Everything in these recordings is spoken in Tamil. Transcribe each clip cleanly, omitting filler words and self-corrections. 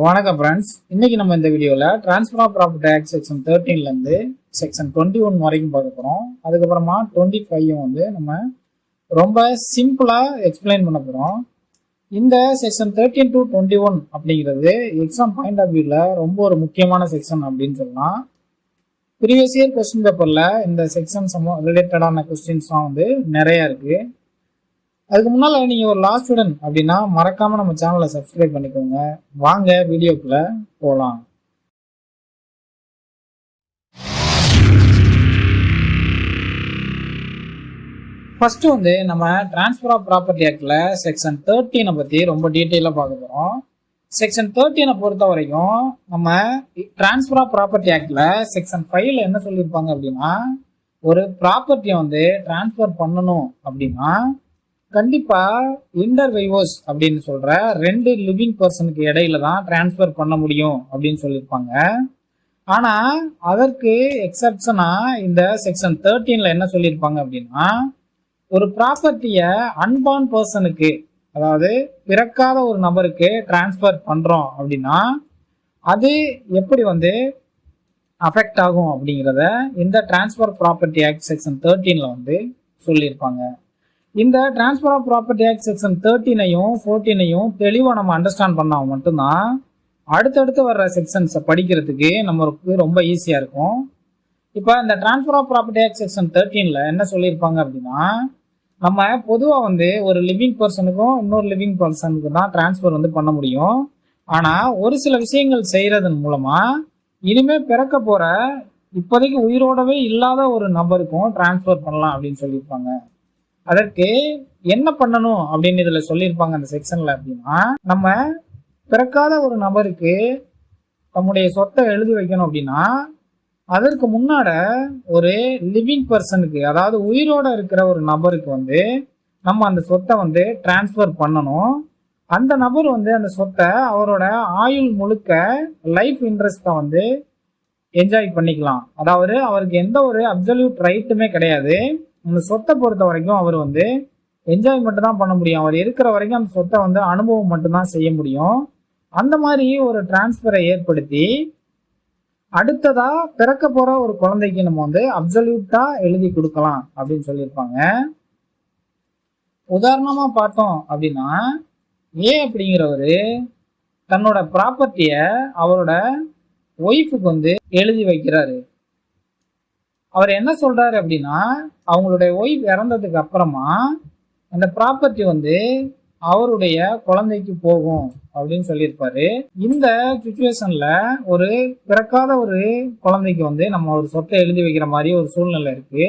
வணக்கம் ஃப்ரெண்ட்ஸ். இன்னைக்கு நம்ம இந்த வீடியோவில் transfer of property act section 13லேருந்து செக்ஷன் 21 வரைக்கும் பார்க்க போகிறோம். அதுக்கப்புறமா 25 வந்து நம்ம ரொம்ப சிம்பிளாக எக்ஸ்பிளைன் பண்ண போகிறோம். இந்த செக்ஷன் 13 to 21 அப்படிங்கிறது எக்ஸாம் பாயிண்ட் ஆஃப் வியூவில் ரொம்ப ஒரு முக்கியமான செக்ஷன் அப்படின்னு சொல்லலாம். ப்ரீவியஸ் இயர் கொஸ்டின் பேப்பரில் இந்த செக்ஷன்ஸ் ரிலேட்டடான கொஸ்டின்ஸ்லாம் வந்து நிறையா இருக்குது. அதுக்கு முன்னால் நீங்கள் ஒரு லா ஸ்டூடெண்ட் அப்படின்னா மறக்காமல் நம்ம சேனலை சப்ஸ்கிரைப் பண்ணிக்கோங்க. வாங்க வீடியோக்குள்ளே போகலாம். ஃபர்ஸ்ட் வந்து நம்ம ட்ரான்ஸ்ஃபர் ஆஃப் ப்ராப்பர்ட்டி ஆக்டில் செக்ஷன் 13 பற்றி ரொம்ப டீட்டெயிலாக பார்க்க போகிறோம். செக்ஷன் 13 பொறுத்த வரைக்கும் நம்ம ட்ரான்ஸ்ஃபர் ஆஃப் ப்ராப்பர்ட்டி ஆக்டில் செக்ஷன் 5ல என்ன சொல்லியிருப்பாங்க அப்படின்னா, ஒரு ப்ராப்பர்ட்டியை வந்து டிரான்ஸ்ஃபர் பண்ணணும் அப்படின்னா கண்டிப்பாக இன்டர் வைவோஸ் அப்படின்னு சொல்கிற 2 லிவிங் பர்சனுக்கு இடையில தான் டிரான்ஸ்ஃபர் பண்ண முடியும் அப்படின்னு சொல்லியிருப்பாங்க. ஆனால் அதற்கு எக்ஸப்ஷனாக இந்த செக்ஷன் 13ல என்ன சொல்லியிருப்பாங்க அப்படின்னா, ஒரு ப்ராப்பர்ட்டியை அன்பார்ன் பர்சனுக்கு, அதாவது பிறக்காத ஒரு நபருக்கு டிரான்ஸ்ஃபர் பண்ணுறோம் அப்படின்னா அது எப்படி வந்து அஃபெக்ட் ஆகும் அப்படிங்கிறத இந்த ட்ரான்ஸ்ஃபர் ப்ராப்பர்ட்டி ஆக்ட் செக்ஷன் 13ல வந்து சொல்லியிருப்பாங்க. இந்த transfer of property act section 13ஐயும் 14ஐயும் தெளிவாக நம்ம அண்டர்ஸ்டாண்ட் பண்ணால் மட்டும்தான் அடுத்தடுத்து வர்ற செக்ஷன்ஸை படிக்கிறதுக்கு நம்மளுக்கு ரொம்ப ஈஸியாக இருக்கும். இப்போ இந்த transfer of property act section 13ல என்ன சொல்லியிருப்பாங்க அப்படின்னா, நம்ம பொதுவாக வந்து ஒரு லிவிங் பர்சனுக்கும் இன்னொரு லிவிங் பர்சனுக்கு தான் டிரான்ஸ்ஃபர் வந்து பண்ண முடியும். ஆனால் ஒரு சில விஷயங்கள் செய்கிறதன் மூலமாக இனிமேல் பிறக்க போகிற இப்போதைக்கு உயிரோடவே இல்லாத ஒரு நபருக்கும் டிரான்ஸ்ஃபர் பண்ணலாம் அப்படின்னு சொல்லியிருப்பாங்க. அதற்கு என்ன பண்ணணும் அப்படின்னு இதில் சொல்லியிருப்பாங்க அந்த செக்ஷனில் அப்படின்னா, நம்ம பிறக்காத ஒரு நபருக்கு நம்முடைய சொத்தை எழுதி வைக்கணும் அப்படின்னா அதற்கு முன்னாட ஒரு லிவிங் பர்சனுக்கு, அதாவது உயிரோட இருக்கிற ஒரு நபருக்கு வந்து நம்ம அந்த சொத்தை வந்து டிரான்ஸ்ஃபர் பண்ணணும். அந்த நபர் வந்து அந்த சொத்தை அவரோட ஆயுள் முழுக்க லைஃப் இன்ட்ரெஸ்ட்டை வந்து என்ஜாய் பண்ணிக்கலாம். அதாவது அவருக்கு எந்த ஒரு அப்சல்யூட் ரைட்டுமே கிடையாது. அந்த சொத்தை பொறுத்த வரைக்கும் அவர் வந்து என்ஜாய் மட்டும் தான் பண்ண முடியும். அவர் இருக்கிற வரைக்கும் அந்த சொத்தை வந்து அனுபவம் மட்டும்தான் செய்ய முடியும். அந்த மாதிரி ஒரு டிரான்ஸ்ஃபரை ஏற்படுத்தி அடுத்ததா பிறக்க போற ஒரு குழந்தைக்கு நம்ம வந்து அப்சல்யூட்டா எழுதி கொடுக்கலாம் அப்படின்னு சொல்லியிருப்பாங்க. உதாரணமா பார்த்தோம் அப்படின்னா, ஏ அப்படிங்கிறவரு தன்னோட ப்ராப்பர்ட்டிய அவரோட ஒய்ஃபுக்கு வந்து எழுதி வைக்கிறாரு. அவர் என்ன சொல்றாரு அப்படின்னா, அவங்களுடைய ஒய்ஃப் இறந்ததுக்கு அப்புறமா அந்த ப்ராப்பர்ட்டி வந்து அவருடைய குழந்தைக்கு போகும் அப்படின்னு சொல்லியிருப்பாரு. இந்த சுச்சுவேஷன்ல ஒரு பிறக்காத ஒரு குழந்தைக்கு வந்து நம்ம ஒரு சொத்தை எழுதி வைக்கிற மாதிரி ஒரு சூழ்நிலை இருக்கு.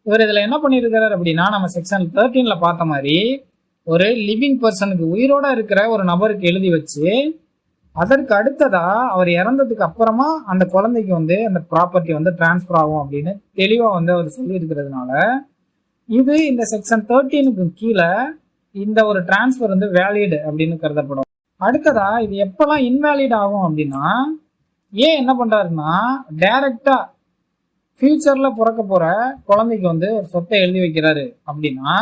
இவர் இதுல என்ன பண்ணியிருக்கிறார் அப்படின்னா, நம்ம செக்ஷன் 13ல பார்த்த மாதிரி ஒரு லிவிங் பர்சனுக்கு, உயிரோட இருக்கிற ஒரு நபருக்கு எழுதி வச்சு அதற்கு அடுத்ததா அவர் இறந்ததுக்கு அப்புறமா அந்த குழந்தைக்கு வந்து அந்த ப்ராப்பர்ட்டி வந்து டிரான்ஸ்ஃபர் ஆகும் அப்படின்னு தெளிவா வந்து அவர் சொல்லி இருக்கிறதுனால இது இந்த செக்ஷன் 13க்கு கீழே இந்த ஒரு டிரான்ஸ்ஃபர் வந்து வேலிட் அப்படின்னு கருதப்படும். அடுத்ததா இது எப்பெல்லாம் இன்வேலிட் ஆகும் அப்படின்னா, ஏன் என்ன பண்றாருன்னா, டைரக்டா ஃபியூச்சர்ல பிறக்க போற குழந்தைக்கு வந்து ஒரு சொத்தை எழுதி வைக்கிறாரு அப்படின்னா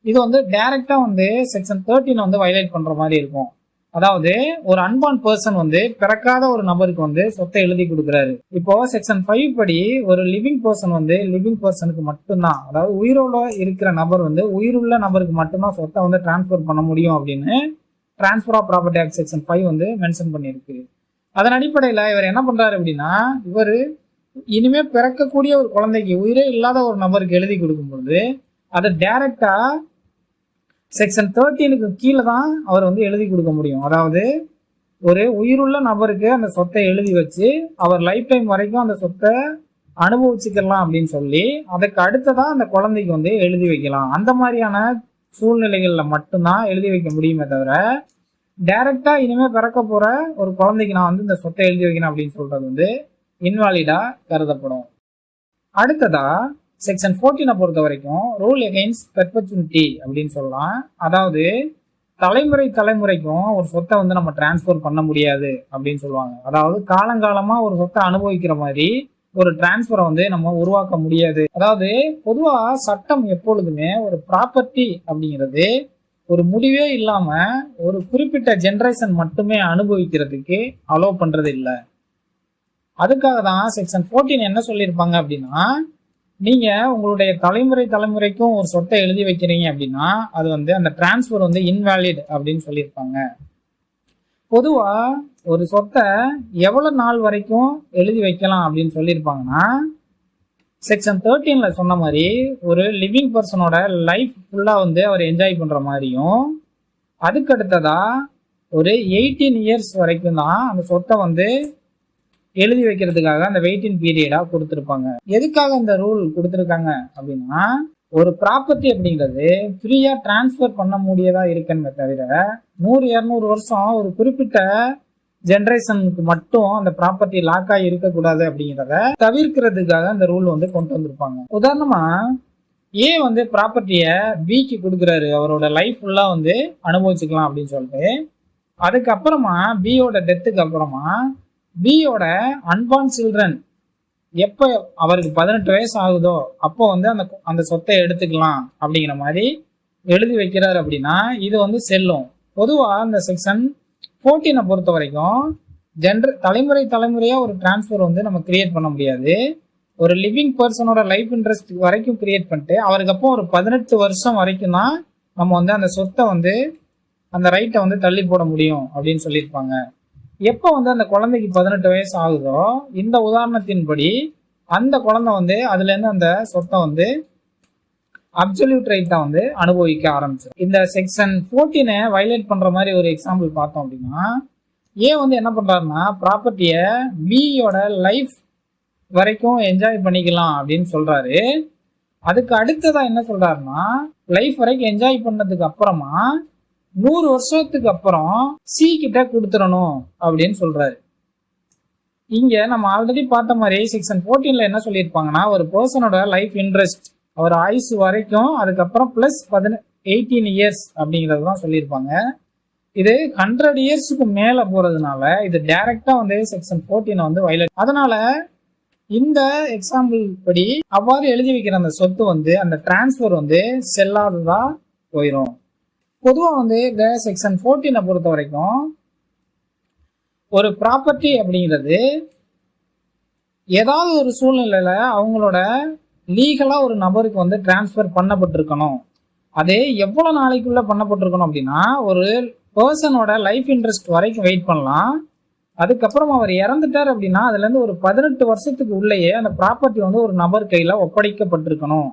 இது வந்து டைரக்டா வந்து செக்ஷன் 13 வந்து வயலேட் பண்ற மாதிரி இருக்கும். அதாவது ஒரு அன்பார்ன் பர்சன் வந்து பிறக்காத ஒரு நபருக்கு வந்து சொத்தை எழுதி கொடுக்குறாரு. இப்போ செக்ஷன் 5 படி ஒரு லிவிங் பர்சன் வந்து லிவிங் பர்சனுக்கு மட்டும்தான், அதாவது உயிரோட இருக்கிற நபர் வந்து உயிருள்ள நபருக்கு மட்டும்தான் சொத்தை வந்து டிரான்ஸ்ஃபர் பண்ண முடியும் அப்படின்னு transfer of property act section 5 வந்து மென்ஷன் பண்ணியிருக்கு. அதன் அடிப்படையில் இவர் என்ன பண்றாரு அப்படின்னா, இவர் இனிமே பிறக்கக்கூடிய ஒரு குழந்தைக்கு, உயிரே இல்லாத ஒரு நபருக்கு எழுதி கொடுக்கும்போது அதை டைரக்டா செக்ஷன் 13க்கு கீழே தான் அவர் வந்து எழுதி கொடுக்க முடியும். அதாவது ஒரு உயிருள்ள நபருக்கு அந்த சொத்தை எழுதி வச்சு அவர் லைஃப் டைம் வரைக்கும் அந்த சொத்தை அனுபவிச்சுக்கலாம் அப்படின்னு சொல்லி அதுக்கு அடுத்ததான் அந்த குழந்தைக்கு வந்து எழுதி வைக்கலாம். அந்த மாதிரியான சூழ்நிலைகள்ல மட்டும்தான் எழுதி வைக்க முடியுமே தவிர டைரக்டா இனிமே பிறக்க போற ஒரு குழந்தைக்கு நான் வந்து இந்த சொத்தை எழுதி வைக்கணும் அப்படின்னு சொல்றது வந்து இன்வாலிடா கருதப்படும். அடுத்ததா செக்ஷன் 14 பொறுத்த வரைக்கும் ரூல் அகெயின்ஸ்ட் பெர்பெச்சுவிட்டி அப்படின்னு சொல்லலாம். அதாவது தலைமுறைக்கும் ஒரு சொத்தை வந்து நம்ம டிரான்ஸ்ஃபர் பண்ண முடியாது அப்படின்னு சொல்லுவாங்க. அதாவது காலங்காலமா ஒரு சொத்தை அனுபவிக்கிற மாதிரி ஒரு டிரான்ஸ்ஃபரை வந்து நம்ம உருவாக்க முடியாது. அதாவது பொதுவா சட்டம் எப்பொழுதுமே ஒரு ப்ராப்பர்ட்டி அப்படிங்கிறது ஒரு முடிவே இல்லாம ஒரு குறிப்பிட்ட ஜெனரேஷன் மட்டுமே அனுபவிக்கிறதுக்கு அலோவ் பண்றது இல்லை. அதுக்காக தான் செக்ஷன் 14 என்ன சொல்லியிருப்பாங்க அப்படின்னா, நீங்க உங்களுடைய தலைமுறைக்கும் ஒரு சொத்தை எழுதி வைக்கிறீங்க அப்படின்னா அது அந்த டிரான்ஸ்ஃபர் இன்வேலிட் அப்படின்னு சொல்லியிருப்பாங்க. பொதுவா ஒரு சொத்தை எவ்வளவு நாள் வரைக்கும் எழுதி வைக்கலாம் அப்படின்னு சொல்லியிருப்பாங்கன்னா, செக்ஷன் 13ல சொன்ன மாதிரி ஒரு லிவிங் பர்சனோட லைஃப் ஃபுல்லா அவர் என்ஜாய் பண்ற மாதிரியும், அதுக்கு அடுத்ததா ஒரு 18 இயர்ஸ் வரைக்கும் தான் அந்த சொத்தை எழுதி வைக்கிறதுக்காக அந்த வெயிட்டிங் பீரியடா கொடுத்துருப்பாங்க. எதுக்காக இந்த ரூல் கொடுத்துருக்காங்க அப்படின்னா, ஒரு ப்ராப்பர்ட்டி அப்படிங்கிறது ஃப்ரீயா டிரான்ஸ்ஃபர் பண்ண முடியதா இருக்குன்னு தவிர 100-200 வருஷம் ஒரு குறிப்பிட்ட ஜெனரேஷனுக்கு மட்டும் அந்த ப்ராப்பர்ட்டி லாக் ஆகி இருக்கக்கூடாது அப்படிங்கிறத தவிர்க்கிறதுக்காக அந்த ரூல் கொண்டு வந்திருப்பாங்க. உதாரணமா ஏ ப்ராப்பர்ட்டிய பிக்கு கொடுக்குறாரு, அவரோட லைஃப் ஃபுல்லா அனுபவிச்சுக்கலாம் அப்படின்னு சொல்லிட்டு. அதுக்கப்புறமா பியோட டெத்துக்கு அப்புறமா பியோட அன்பார்ன் சில்ட்ரன் எப்ப அவருக்கு 18 வயசு ஆகுதோ அப்போ அந்த சொத்தை எடுத்துக்கலாம் அப்படிங்கிற மாதிரி எழுதி வைக்கிறாரு அப்படின்னா இது செல்லும். பொதுவா இந்த செக்ஷன் 14 பொறுத்த வரைக்கும் தலைமுறையா ஒரு டிரான்ஸ்ஃபர் நம்ம கிரியேட் பண்ண முடியாது. ஒரு லிவிங் பர்சனோட லைஃப் இன்ட்ரெஸ்ட் வரைக்கும் கிரியேட் பண்ணிட்டு அவருக்கு அப்போ ஒரு 18 வருஷம் வரைக்கும் தான் நம்ம அந்த சொத்தை அந்த ரைட்டை தள்ளி போட முடியும் அப்படின்னு சொல்லியிருப்பாங்க. எப்போ அந்த குழந்தைக்கு 18 வயசு ஆகுதோ இந்த உதாரணத்தின்படி அந்த குழந்தை அதுல இருந்து அந்த சொத்தை அப்சல்யூட் ரைட்டா அனுபவிக்க ஆரம்பிச்சிடும். இந்த செக்ஷன் 14 வயலேட் பண்ற மாதிரி ஒரு எக்ஸாம்பிள் பார்த்தோம் அப்படின்னா, ஏன் என்ன பண்றாருன்னா ப்ராப்பர்ட்டிய பியோட லைஃப் வரைக்கும் என்ஜாய் பண்ணிக்கலாம் அப்படின்னு சொல்றாரு. அதுக்கு அடுத்ததா என்ன சொல்றாருன்னா, லைஃப் வரைக்கும் என்ஜாய் பண்ணதுக்கு அப்புறமா 100 வருஷத்துக்கு அப்புறம் சி கிட்ட கொடுத்துடணும் அப்படின்னு சொல்றாரு. இங்க நம்ம ஆல்ரெடி பார்த்த மாதிரி செக்ஷன் 14ல என்ன சொல்லியிருப்பாங்கன்னா, ஒரு பர்சனோட லைஃப் இன்ட்ரெஸ்ட் அவர் ஆயுசு வரைக்கும் அதுக்கப்புறம் பிளஸ் 18 இயர்ஸ் அப்படிங்கிறது தான் சொல்லியிருப்பாங்க. இது 100 இயர்ஸுக்கு மேல போறதுனால இது டைரக்டா செக்ஷன் 14 வயலேட். அதனால இந்த எக்ஸாம்பிள் படி அவ்வாறு எழுதி வைக்கிற அந்த சொத்து அந்த டிரான்ஸ்ஃபர் செல்லாததா போயிடும். பொதுவா இந்த செக்ஷன் 14 பொறுத்த வரைக்கும் ஒரு ப்ராப்பர்ட்டி அப்படிங்கிறது ஏதாவது ஒரு சூழ்நிலையில அவங்களோட லீகலா ஒரு நபருக்கு டிரான்ஸ்ஃபர் பண்ணப்பட்டிருக்கணும். அதே எவ்வளவு நாளைக்குள்ள பண்ணப்பட்டிருக்கணும் அப்படின்னா, ஒரு பர்சனோட லைஃப் இன்ட்ரெஸ்ட் வரைக்கும் வெயிட் பண்ணலாம். அதுக்கப்புறம் அவர் இறந்துட்டார் அப்படின்னா அதுல இருந்து ஒரு 18 வருஷத்துக்கு உள்ளேயே அந்த ப்ராப்பர்ட்டி ஒரு நபர் கையில ஒப்படைக்கப்பட்டிருக்கணும்.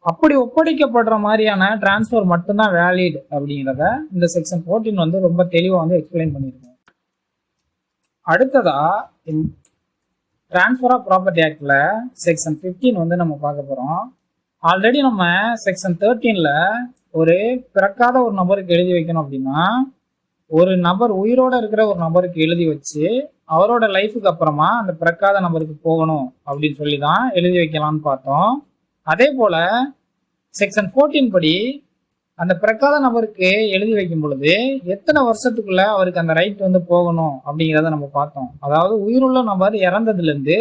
அப்படி ஒப்படைக்கப்படுற மாதிரியான டிரான்ஸ்ஃபர் மட்டும்தான் வேலிட் அப்படிங்கிறத இந்த செக்ஷன் 14 ரொம்ப தெளிவா எக்ஸ்பிளைன் பண்ணியிருக்கோம். அடுத்ததா டிரான்ஸ்ஃபர் ஆஃப் ப்ராப்பர்ட்டி ஆக்ட்ல செக்ஷன் 15 நம்ம பார்க்க போறோம். ஆல்ரெடி நம்ம செக்ஷன் 13ல ஒரு பிறக்காத ஒரு நபருக்கு எழுதி வைக்கணும் அப்படின்னா, ஒரு நபர் உயிரோட இருக்கிற ஒரு நபருக்கு எழுதி வச்சு அவரோட லைஃபுக்கு அப்புறமா அந்த பிறக்காத நபருக்கு போகணும் அப்படின்னு சொல்லி தான் எழுதி வைக்கலாம்னு பார்த்தோம். அதே போல செக்ஷன் 14 படி அந்த பிறக்காத நபருக்கு எழுதி வைக்கும் பொழுது எத்தனை வருஷத்துக்குள்ள அவருக்கு அந்த ரைட் போகணும் அப்படிங்கிறத நம்ம பார்த்தோம். அதாவது உயிருள்ள நபர் இறந்ததுல இருந்து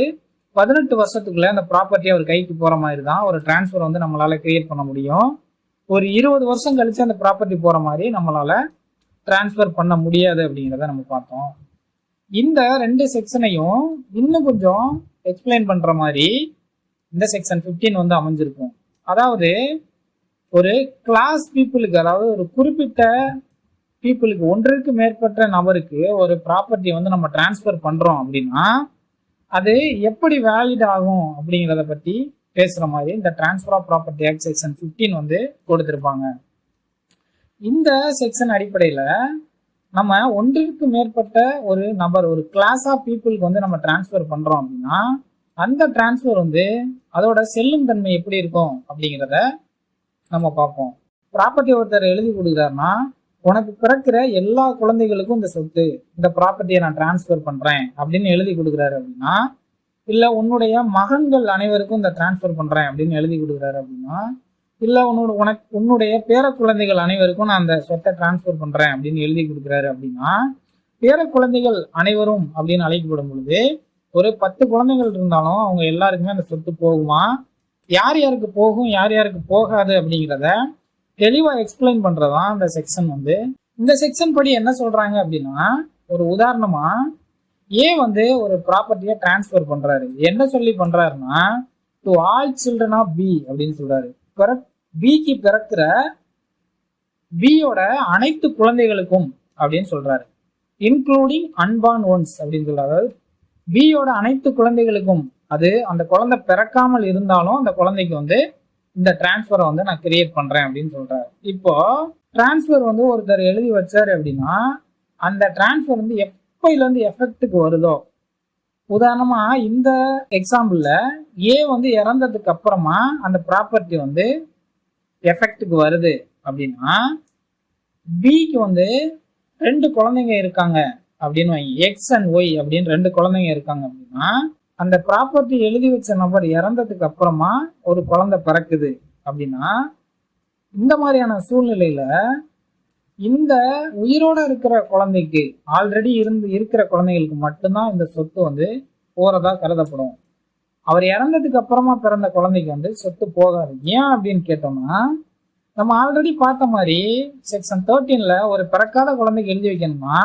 18 வருஷத்துக்குள்ள அந்த ப்ராப்பர்ட்டி அவர் கைக்கு போற மாதிரி தான் ஒரு டிரான்ஸ்ஃபர் நம்மளால கிரியேட் பண்ண முடியும். ஒரு 20 வருஷம் கழிச்சு அந்த ப்ராப்பர்ட்டி போற மாதிரி நம்மளால டிரான்ஸ்ஃபர் பண்ண முடியாது அப்படிங்கிறத நம்ம பார்த்தோம். இந்த 2 செக்ஷனையும் இன்னும் கொஞ்சம் எக்ஸ்பிளைன் பண்ற மாதிரி இந்த செக்ஷன் 15 அமைஞ்சிருக்கும். அதாவது ஒரு கிளாஸ் பீப்புளுக்கு, அதாவது ஒரு குறிப்பிட்ட பீப்புளுக்கு, ஒன்றுக்கு மேற்பட்ட நபருக்கு ஒரு ப்ராப்பர்ட்டி நம்ம டிரான்ஸ்ஃபர் பண்றோம் அப்படின்னா அது எப்படி வேலிட் ஆகும் அப்படிங்கிறத பத்தி பேசுற மாதிரி இந்த transfer of property act section 15 கொடுத்திருப்பாங்க. இந்த செக்ஷன் அடிப்படையில நம்ம ஒன்றிற்கு மேற்பட்ட ஒரு நபர், ஒரு கிளாஸ் ஆஃப் பீப்புளுக்கு நம்ம டிரான்ஸ்ஃபர் பண்றோம் அப்படின்னா அந்த டிரான்ஸ்ஃபர் அதோட செல்லும் தன்மை எப்படி இருக்கும் அப்படிங்கிறத நம்ம பார்ப்போம். ப்ராப்பர்ட்டி ஒருத்தர் எழுதி கொடுக்குறாருன்னா, உனக்கு பிறக்கிற எல்லா குழந்தைகளுக்கும் இந்த சொத்து, இந்த ப்ராப்பர்ட்டியை நான் டிரான்ஸ்ஃபர் பண்றேன் அப்படின்னு எழுதி கொடுக்குறாரு அப்படின்னா, இல்ல உன்னுடைய மகன்கள் அனைவருக்கும் இந்த டிரான்ஸ்ஃபர் பண்றேன் அப்படின்னு எழுதி கொடுக்குறாரு அப்படின்னா, இல்ல உன்னுடைய பேர குழந்தைகள் அனைவருக்கும் நான் அந்த சொத்தை டிரான்ஸ்ஃபர் பண்றேன் அப்படின்னு எழுதி கொடுக்குறாரு அப்படின்னா, பேர குழந்தைகள் அனைவரும் அப்படின்னு அழைக்கப்படும் பொழுது ஒரு 10 குழந்தைகள் இருந்தாலும் அவங்க எல்லாருக்குமே அந்த சொத்து போகுமா, யார் யாருக்கு போகும் யார் யாருக்கு போகாது அப்படிங்கிறத தெளிவா எக்ஸ்பிளைன் பண்றதான் இந்த செக்ஷன் வந்து. இந்த செக்ஷன் படி என்ன சொல்றாங்க அப்படின்னா, ஒரு உதாரணமா ஏ வந்து ஒரு ப்ராப்பர்ட்டியை டிரான்ஸ்ஃபர் பண்றாரு. என்ன சொல்லி பண்றாருன்னா, to all children of B அப்படின்னு சொல்றாரு. பிக்கு பிறக்கிற பியோட அனைத்து குழந்தைகளுக்கும் அப்படின்னு சொல்றாரு. இன்க்ளூடிங் அன்பார்ன் ஒன்ஸ் அப்படின்னு சொல்றாரு. அதாவது பியோட அனைத்து குழந்தைகளுக்கும், அது அந்த குழந்தை பிறக்காமல் இருந்தாலும் அந்த குழந்தைக்கு வந்து இந்த டிரான்ஸ்ஃபரை வந்து நான் கிரியேட் பண்றேன் அப்படின்னு சொல்றாரு. இப்போ டிரான்ஸ்ஃபர் வந்து ஒருத்தர் எழுதி வச்சாரு அப்படின்னா, அந்த டிரான்ஸ்ஃபர் வந்து எப்பையில இருந்து எஃபெக்ட்டுக்கு வருதோ, உதாரணமா இந்த எக்ஸாம்பிள்ல ஏ வந்து இறந்ததுக்கு அப்புறமா அந்த ப்ராப்பர்ட்டி வந்து எஃபெக்ட்டுக்கு வருது அப்படின்னா, பிக்கு வந்து 2 குழந்தைங்க இருக்காங்க அப்படின்னு வைங்க, எக்ஸ் அண்ட் ஒய் அப்படின்னு 2 குழந்தைங்க இருக்காங்க அப்படின்னா, அந்த ப்ராப்பர்ட்டி எழுதி வச்ச நபர் இறந்ததுக்கு அப்புறமா ஒரு குழந்தை பிறக்குது அப்படின்னா, இந்த மாதிரியான சூழ்நிலையில இந்த உயிரோட இருக்கிற குழந்தைக்கு, ஆல்ரெடி இருக்கிற குழந்தைகளுக்கு மட்டும்தான் இந்த சொத்து வந்து போறதா கருதப்படும். அவர் இறந்ததுக்கு அப்புறமா பிறந்த குழந்தைக்கு வந்து சொத்து போகாது. ஏன் அப்படின்னு கேட்டோம்னா, நம்ம ஆல்ரெடி பார்த்த மாதிரி செக்ஷன் 13ல ஒரு பிறக்காத குழந்தைக்கு எழுதி வைக்கணும்னா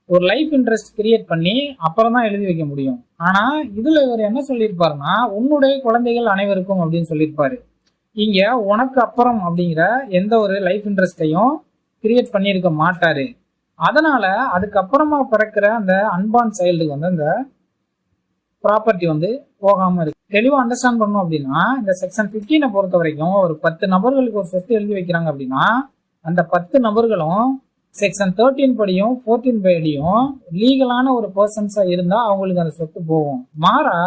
ஒரு லைஃப் இன்ட்ரெஸ்ட் கிரியேட் பண்ணி அப்புறம் தான் எழுதி வைக்க முடியும். ஆனா இதுல இவர் என்ன சொல்லியிருப்பாருன்னா, உன்னுடைய குழந்தைகள் அனைவருக்கும் அப்படின்னு சொல்லியிருப்பாரு. இங்க உனக்கு அப்புறம் அப்படிங்கிற எந்த ஒரு லைஃப் இன்ட்ரெஸ்டையும் கிரியேட் பண்ணியிருக்க மாட்டாரு. அதனால அதுக்கப்புறமா பிறக்கிற அந்த அன்பார்ன் சைல்டுக்கு வந்து அந்த ப்ராப்பர்ட்டி வந்து போகாம இருக்கு. தெளிவா அண்டர்ஸ்டாண்ட் பண்ணணும் அப்படின்னா, இந்த செக்ஷன் 15 பொறுத்த வரைக்கும் ஒரு 10 நபர்களுக்கு ஒரு சொத்து எழுதி வைக்கிறாங்க அப்படின்னா, அந்த 10 நபர்களும் செக்ஷன் 13 படியும் 14 படியும் லீகலான ஒரு பர்சன்ஸா இருந்தா அவங்களுக்கு அந்த சொத்து போகும். மாறா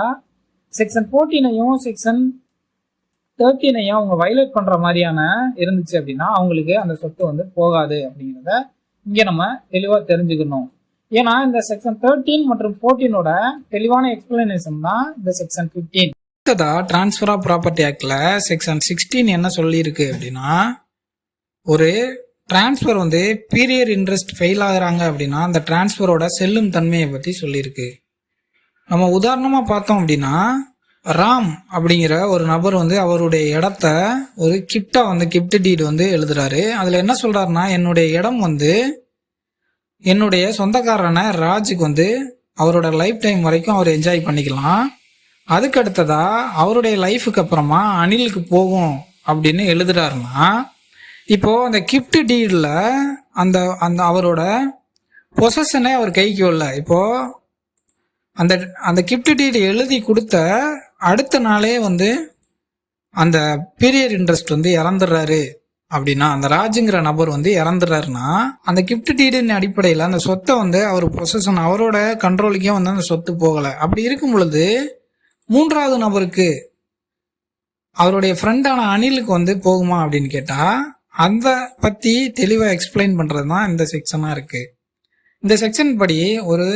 செக்ஷன் 14ஐயும் செக்ஷன் 13ஐயும் அவங்க வயலேட் பண்ற மாதிரியான இருந்துச்சு அப்படின்னா அவங்களுக்கு அந்த சொத்து வந்து போகாது அப்படிங்கிறத இங்க நம்ம தெளிவா தெரிஞ்சுக்கணும். ஏன்னா இந்த செக்ஷன் 13 மற்றும் 14ஓட தெளிவான எக்ஸ்பிளனேஷன் தான் இந்த செக்ஷன் 15. அடுத்ததா டிரான்ஸ்ஃபர் ஆஃப் ப்ராப்பர்ட்டி ஆக்ட்ல செக்ஷன் 16 என்ன சொல்லி இருக்கு அப்படின்னா, ஒரு டிரான்ஸ்ஃபர் வந்து பீரியட் இன்ட்ரெஸ்ட் ஃபெயில் ஆகுறாங்க அப்படின்னா அந்த டிரான்ஸ்ஃபரோட செல்லும் தன்மையை பற்றி சொல்லியிருக்கு. நம்ம உதாரணமா பார்த்தோம் அப்படின்னா, ராம் அப்படிங்கிற ஒரு நபர் வந்து அவருடைய இடத்த ஒரு கிஃப்ட் டீட் வந்து எழுதுறாரு. அதுல என்ன சொல்றாருன்னா, என்னுடைய இடம் வந்து என்னுடைய சொந்தக்காரன ராஜுக்கு வந்து அவரோட லைஃப் டைம் வரைக்கும் அவர் என்ஜாய் பண்ணிக்கலாம், அதுக்கு அடுத்ததா அவருடைய லைஃபுக்கு அப்புறமா அனிலுக்கு போகும் அப்படின்னு எழுதுறாருன்னா, இப்போ அந்த கிஃப்ட் டீட்ல அந்த அந்த அவரோட பொசஷனே அவர் கைக்கு வரல. இப்போ அந்த அந்த கிஃப்ட் டீட் எழுதி கொடுத்த அடுத்த நாளே வந்து அந்த பீரியட் இன்ட்ரெஸ்ட் வந்து இறந்துடுறாரு அப்படின்னா, அந்த ராஜுங்கிற நபர் வந்து இறந்துடுறாருன்னா, அந்த கிஃப்ட் டீடின் அடிப்படையில் அந்த சொத்தை வந்து அவர் பொசஷன் அவரோட கண்ட்ரோலுக்கே வந்து அந்த சொத்து போகலை. அப்படி இருக்கும் பொழுது 3வது நபருக்கு அவருடைய ஃப்ரெண்டான அனிலுக்கு வந்து போகுமா அப்படின்னு கேட்டா, அதை பற்றி தெளிவாக எக்ஸ்பிளைன் பண்ணுறது தான் இந்த செக்ஷனாக இருக்கு. இந்த செக்ஷன் படி ஒரு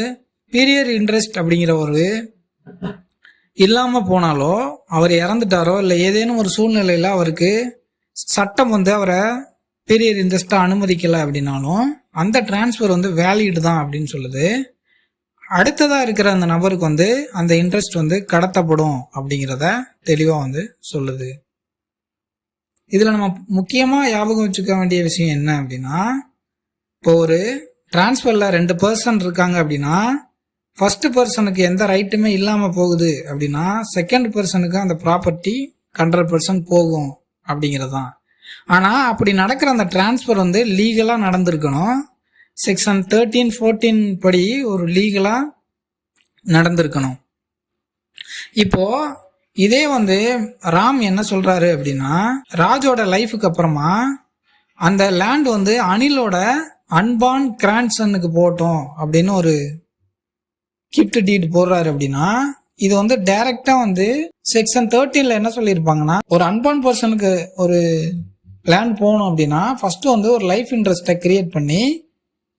பீரியட் இன்ட்ரெஸ்ட் அப்படிங்கிற ஒரு இல்லாமல் போனாலோ, அவர் இறந்துட்டாரோ, இல்லை ஏதேனும் ஒரு சூழ்நிலையில் அவருக்கு சட்டம் வந்து அவரை பீரியட் இன்ட்ரெஸ்ட்டாக அனுமதிக்கலை அப்படின்னாலும் அந்த டிரான்ஸ்ஃபர் வந்து வேலிட் தான் அப்படின்னு சொல்லுது. அடுத்ததாக இருக்கிற அந்த நபருக்கு வந்து அந்த இன்ட்ரெஸ்ட் வந்து கடத்தப்படும் அப்படிங்கிறத தெளிவாக வந்து சொல்லுது. இதில் நம்ம முக்கியமாக ஞாபகம் வச்சுக்க வேண்டிய விஷயம் என்ன அப்படின்னா, இப்போ ஒரு டிரான்ஸ்ஃபரில் 2 பர்சன் இருக்காங்க அப்படின்னா, ஃபர்ஸ்ட் பர்சனுக்கு எந்த ரைட்டுமே இல்லாமல் போகுது அப்படின்னா செகண்ட் பர்சனுக்கு அந்த ப்ராப்பர்ட்டி 100% போகும் அப்படிங்கிறது தான். ஆனால் அப்படி நடக்கிற அந்த டிரான்ஸ்ஃபர் வந்து லீகலாக நடந்திருக்கணும். செக்ஷன் 13, 14 படி ஒரு லீகலாக நடந்திருக்கணும். இப்போ இதே வந்து ராம் என்ன சொல்றாரு அப்படின்னா, ராஜோட லைஃபுக்கு அப்புறமா அந்த லேண்ட் வந்து அனிலோட அன்பார்ன் கிராண்ட்சனுக்கு போட்டோம் அப்படின்னு ஒரு கிஃப்ட் டீட் போடுறாரு அப்படின்னா, இது வந்து டைரக்டா வந்து செக்ஷன் 13ல என்ன சொல்லியிருப்பாங்கன்னா, ஒரு அன்பார்ன் பர்சனுக்கு ஒரு லேண்ட் போகணும் அப்படின்னா ஃபர்ஸ்ட் வந்து ஒரு லைஃப் இன்ட்ரெஸ்ட்டை கிரியேட் பண்ணி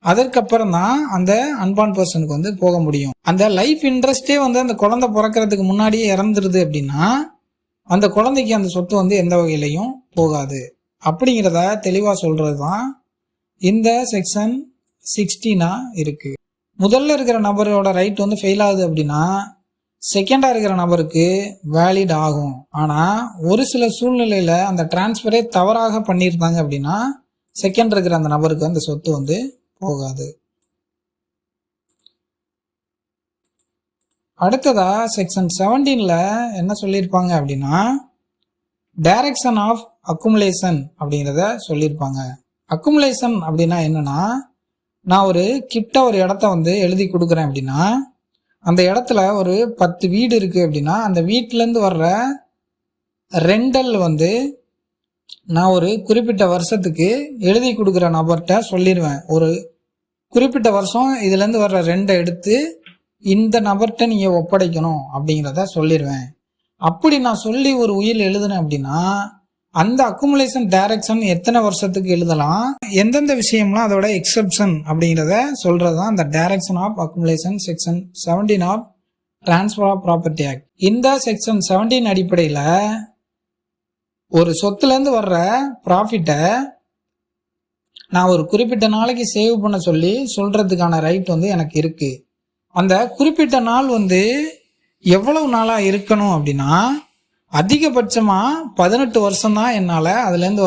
அதற்கப்புறம் தான் அந்த அன்பார்ன் பர்சனுக்கு வந்து போக முடியும். அந்த லைஃப் இன்ட்ரெஸ்டே வந்து அந்த குழந்தை பிறக்கிறதுக்கு முன்னாடியே இறந்துருது அப்படின்னா அந்த குழந்தைக்கு அந்த சொத்து வந்து எந்த வகையிலையும் போகாது அப்படிங்கிறத தெளிவாக சொல்றது தான் இந்த செக்ஷன் 16 இருக்கு. முதல்ல இருக்கிற நபரோட ரைட் வந்து ஃபெயில் ஆகுது அப்படின்னா செகண்டாக இருக்கிற நபருக்கு வேலிட் ஆகும். ஆனால் ஒரு சில சூழ்நிலையில் அந்த டிரான்ஸ்ஃபரே தவறாக பண்ணியிருந்தாங்க அப்படின்னா செகண்ட் இருக்கிற அந்த நபருக்கு அந்த சொத்து வந்து போகாது. அடுத்ததா செக்ஷன் 17ல் என்ன சொல்லியிருப்பாங்க அப்படின்னா டைரக்ஷன் ஆஃப் அக்குமுலேஷன் அப்படிங்கிறத சொல்லியிருப்பாங்க. அக்குமுலேஷன் அப்படின்னா என்னன்னா, நான் ஒரு ஒரு இடத்த வந்து எழுதி கொடுக்குறேன் அப்படின்னா அந்த இடத்துல ஒரு 10 வீடு இருக்கு அப்படின்னா அந்த வீட்டிலேருந்து வர்ற ரெண்டல் வந்து நான் ஒரு குறிப்பிட்ட வருஷத்துக்கு எழுதி கொடுக்குற நபர்கிட்ட சொல்லிடுவேன். ஒரு குறிப்பிட்ட வருஷம் இதுலேருந்து வர்ற ரெண்டை எடுத்து இந்த நபர்கிட்ட நீங்கள் ஒப்படைக்கணும் அப்படிங்கிறத சொல்லிடுவேன். அப்படி நான் சொல்லி ஒரு உயில் எழுதுனேன் அப்படின்னா அந்த அக்குமுலேஷன் டைரக்ஷன் எத்தனை வருஷத்துக்கு எழுதலாம், எந்தெந்த விஷயம்லாம் அதோட எக்ஸப்ஷன் அப்படிங்கிறத சொல்றது தான் அந்த direction of accumulation section 17 of transfer of property act. இந்த செக்ஷன் 17 அடிப்படையில் ஒரு சொத்துலேருந்து வர்ற ப்ராஃபிட்டை நான் ஒரு குறிப்பிட்ட நாளைக்கு சேவ் பண்ண சொல்லி சொல்றதுக்கான ரைட் வந்து எனக்கு இருக்கு. அந்த குறிப்பிட்ட நாள் வந்து எவ்வளவு நாளாக இருக்கணும் அப்படின்னா அதிகபட்சமாக 18 வருஷம் தான் என்னால் அதுலேருந்து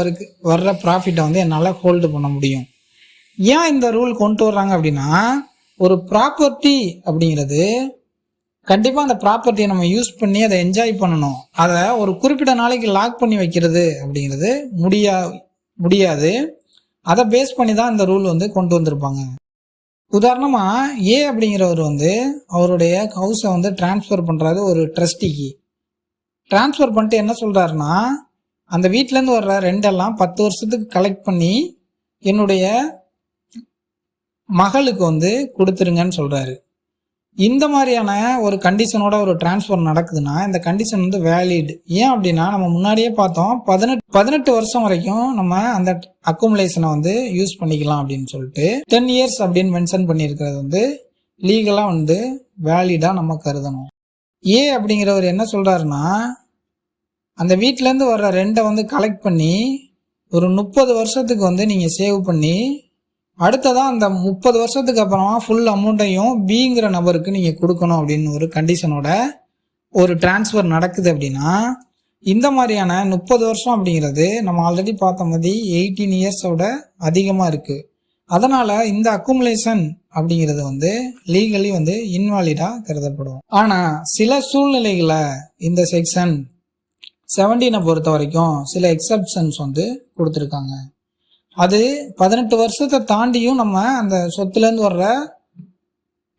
வர்ற ப்ராஃபிட்டை வந்து என்னால் ஹோல்டு பண்ண முடியும். ஏன் இந்த ரூல் கொண்டு வர்றாங்க அப்படின்னா ஒரு ப்ராப்பர்ட்டி அப்படிங்கிறது கண்டிப்பாக அந்த ப்ராப்பர்ட்டியை நம்ம யூஸ் பண்ணி அதை என்ஜாய் பண்ணணும். அதை ஒரு குறிப்பிட்ட நாளைக்கு லாக் பண்ணி வைக்கிறது அப்படிங்கிறது முடியாது. அதை பேஸ் பண்ணி தான் இந்த ரூல் வந்து கொண்டு வந்திருப்பாங்க. உதாரணமாக ஏ அப்படிங்கிறவர் வந்து அவருடைய ஹவுஸை வந்து டிரான்ஸ்ஃபர் பண்ணுறாரு ஒரு ட்ரஸ்டிக்கு. டிரான்ஸ்ஃபர் பண்ணிட்டு என்ன சொல்கிறாருன்னா அந்த வீட்டிலேருந்து வர்ற ரெண்டெல்லாம் 10 வருஷத்துக்கு கலெக்ட் பண்ணி என்னுடைய மகளுக்கு வந்து கொடுத்துருங்கன்னு சொல்கிறாரு. இந்த மாதிரியான ஒரு கண்டிஷனோட ஒரு டிரான்ஸ்ஃபர் நடக்குதுன்னா இந்த கண்டிஷன் வந்து வேலிட். ஏன் அப்படின்னா நம்ம முன்னாடியே பார்த்தோம் 18 வருஷம் வரைக்கும் நம்ம அந்த அக்குமுலேஷனை வந்து யூஸ் பண்ணிக்கலாம் அப்படின்னு சொல்லிட்டு 10 இயர்ஸ் அப்படின்னு மென்ஷன் பண்ணியிருக்கிறது வந்து லீகலாக வந்து வேலிடாக நம்ம கருதணும். ஏ அப்படிங்கிறவர் என்ன சொல்கிறாருன்னா அந்த வீட்டிலேருந்து வர்ற ரெண்டை வந்து கலெக்ட் பண்ணி ஒரு 30 வருஷத்துக்கு வந்து நீங்கள் சேவ் பண்ணி அடுத்ததான் அந்த 30 வருஷத்துக்கு அப்புறமா ஃபுல் அமௌண்ட்டையும் பிங்கிற நபருக்கு நீங்கள் கொடுக்கணும் அப்படின்னு ஒரு கண்டிஷனோட ஒரு டிரான்ஸ்ஃபர் நடக்குது. அப்படின்னா இந்த மாதிரியான 30 வருஷம் அப்படிங்கிறது நம்ம ஆல்ரெடி பார்த்த மாதிரி 18 இயர்ஸோட அதிகமாக இருக்குது. அதனால் இந்த அக்குமுலேஷன் அப்படிங்கிறது வந்து லீகலி வந்து இன்வாலிடாக கருதப்படும். ஆனால் சில சூழ்நிலைகளை இந்த செக்ஷன் 17 பொறுத்த வரைக்கும் சில எக்ஸப்ஷன்ஸ் வந்து கொடுத்துருக்காங்க. அது 18 வருஷத்தை தாண்டியும் நம்ம அந்த சொத்துலேருந்து வர்ற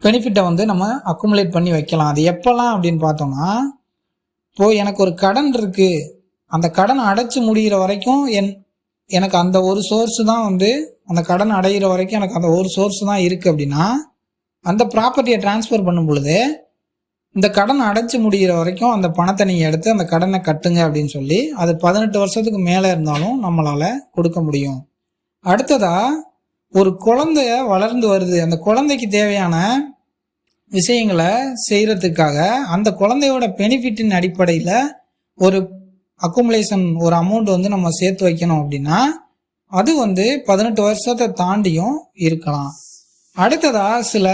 பெனிஃபிட்டை வந்து நம்ம அக்குமுலேட் பண்ணி வைக்கலாம். அது எப்போல்லாம் அப்படின்னு பார்த்தோம்னா இப்போது எனக்கு ஒரு கடன் இருக்குது, அந்த கடனை அடைச்சி முடிகிற வரைக்கும் எனக்கு அந்த ஒரு சோர்ஸு தான் வந்து அந்த கடன் அடைகிற வரைக்கும் எனக்கு அந்த ஒரு சோர்ஸ் தான் இருக்குது அப்படின்னா அந்த ப்ராப்பர்ட்டியை டிரான்ஸ்ஃபர் பண்ணும் பொழுது இந்த கடனை அடைச்சி முடிகிற வரைக்கும் அந்த பணத்தை நீங்கள் எடுத்து அந்த கடனை கட்டுங்க அப்படின்னு சொல்லி அது 18 வருஷத்துக்கு மேலே இருந்தாலும் நம்மளால் கொடுக்க முடியும். அடுத்ததாக ஒரு குழந்தைய வளர்ந்து வருது, அந்த குழந்தைக்கு தேவையான விஷயங்களை செய்கிறதுக்காக அந்த குழந்தையோட பெனிஃபிட்டின் அடிப்படையில் ஒரு அக்குமுலேஷன் ஒரு அமௌண்ட் வந்து நம்ம சேர்த்து வைக்கணும் அப்படின்னா அது வந்து 18 வருஷத்தை தாண்டியும் இருக்கலாம். அடுத்ததாக சில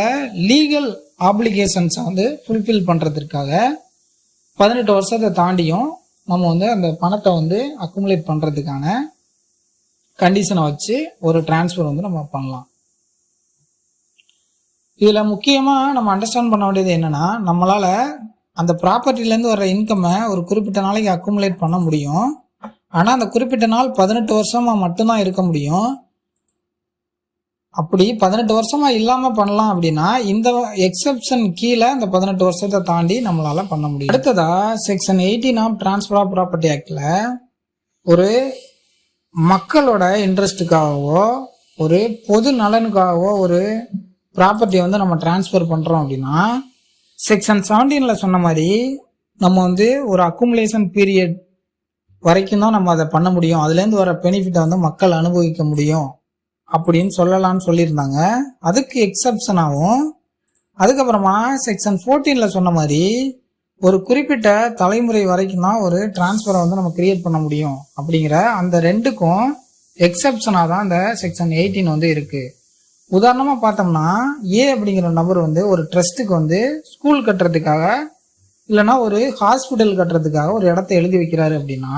லீகல் ஆப்ளிகேஷன்ஸை வந்து ஃபுல்ஃபில் பண்ணுறதுக்காக 18 வருஷத்தை தாண்டியும் நம்ம வந்து அந்த பணத்தை வந்து அக்குமுலேட் பண்ணுறதுக்கான கண்டிஷனை வச்சு ஒரு டிரான்ஸ்ஃபர் வந்து நம்ம பண்ணலாம். இதில் முக்கியமாக நம்ம அண்டர்ஸ்டாண்ட் பண்ண வேண்டியது என்னென்னா நம்மளால் அந்த ப்ராப்பர்ட்டிலேருந்து வர்ற இன்கம்மை ஒரு குறிப்பிட்ட நாளைக்கு அக்குமுலேட் பண்ண முடியும். ஆனால் அந்த குறிப்பிட்ட நாள் 18 வருஷமாக மட்டும்தான் இருக்க முடியும். அப்படி 18 வருஷமாக இல்லாமல் பண்ணலாம் அப்படின்னா இந்த எக்ஸப்ஷன் கீழே இந்த 18 வருஷத்தை தாண்டி நம்மளால் பண்ண முடியும். அடுத்ததாக section 18 of transfer of property ஆக்டில் ஒரு மக்களோட இன்ட்ரெஸ்ட்டுக்காகவோ ஒரு பொது நலனுக்காகவோ ஒரு ப்ராப்பர்ட்டியை வந்து நம்ம டிரான்ஸ்ஃபர் பண்ணுறோம் அப்படின்னா செக்ஷன் 17 சொன்ன மாதிரி நம்ம வந்து ஒரு அக்குமுலேஷன் பீரியட் வரைக்கும் தான் நம்ம அதை பண்ண முடியும், அதுலேருந்து வர பெனிஃபிட்டை வந்து மக்கள் அனுபவிக்க முடியும் அப்படின்னு சொல்லலாம்னு சொல்லியிருந்தாங்க. அதுக்கு எக்ஸப்ஷனாகவும் அதுக்கப்புறமா செக்ஷன் 14 சொன்ன மாதிரி ஒரு குறிப்பிட்ட தலைமுறை வரைக்கும் தான் ஒரு டிரான்ஸ்ஃபரை வந்து நம்ம கிரியேட் பண்ண முடியும் அப்படிங்கிற அந்த ரெண்டுக்கும் எக்ஸப்ஷனாக தான் இந்த செக்ஷன் 18 வந்து இருக்குது. உதாரணமாக பார்த்தோம்னா ஏ அப்படிங்கிற நபர் வந்து ஒரு ட்ரஸ்ட்டுக்கு வந்து ஸ்கூல் கட்டுறதுக்காக இல்லைன்னா ஒரு ஹாஸ்பிட்டல் கட்டுறதுக்காக ஒரு இடத்த எழுதி வைக்கிறாரு அப்படின்னா